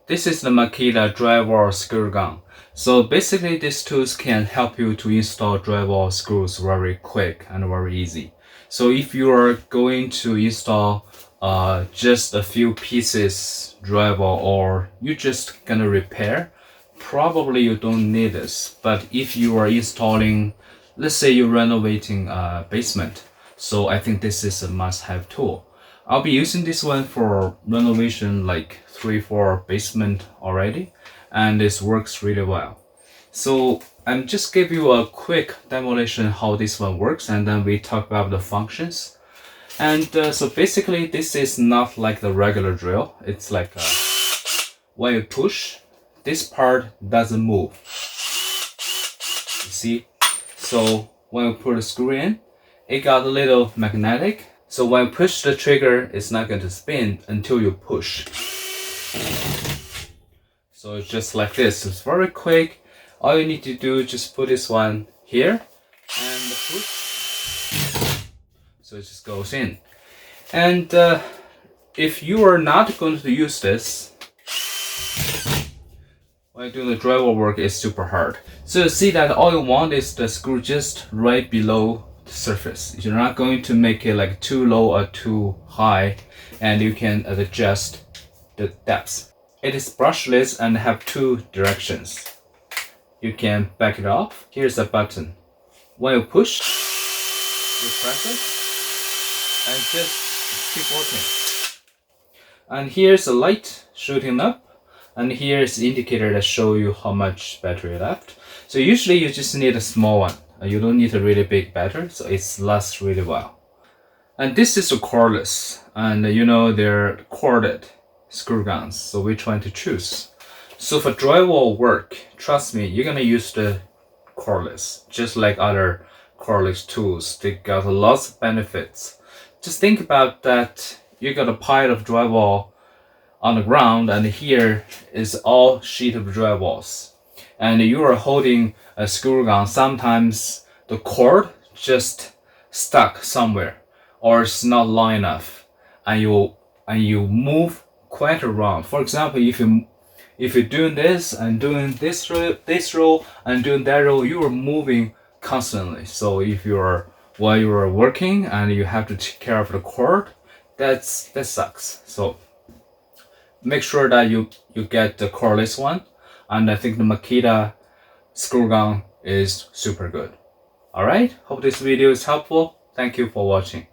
This is the Makita drywall screw gun. So basically these tools can help you to install drywall screws very quick and very easy. So if you are going to install just a few pieces drywall, or you just gonna repair, probably you don't need this. But if you are installing, let's say you're renovating a basement, so I think this is a must-have tool. I'll be using this one for renovation, like 3-4 basement already, and this works really well. So I'm just give you a quick demonstration how this one works, and then we talk about the functions. And so basically this is not like the regular drill. It's like when you push, this part doesn't move. You see? So when you put the screw in, it got a little magnetic. So when you push the trigger, it's not going to spin until you push. So it's just like this. It's very quick. All you need to do is just put this one here and push. So it just goes in. And if you are not going to use this, when you're doing the drywall work, it's super hard. So you see that all you want is the screw just right below the surface. You're not going to make it like too low or too high, and you can adjust the depth. It is brushless and have two directions. You can back it off. Here's a button. When you push, you press it and just keep working. And here's a light shooting up, and here's the indicator that show you how much battery left. So usually you just need a small one. You don't need a really big battery, so it lasts really well. And this is a cordless, and you know they're corded screw guns, so which one to choose? So for drywall work, trust me, you're gonna use the cordless, just like other cordless tools. They got lots of benefits. Just think about that. You got a pile of drywall on the ground, and here is all sheet of drywalls, and you are holding a screw gun. Sometimes the cord just stuck somewhere, or it's not long enough, and you move quite around. For example, if you're doing this and doing this row and doing that row, you are moving constantly. So if while you are working and you have to take care of the cord, that sucks. So make sure that you get the cordless one, and I think the Makita screw gun is super good. Alright, hope this video is helpful. Thank you for watching.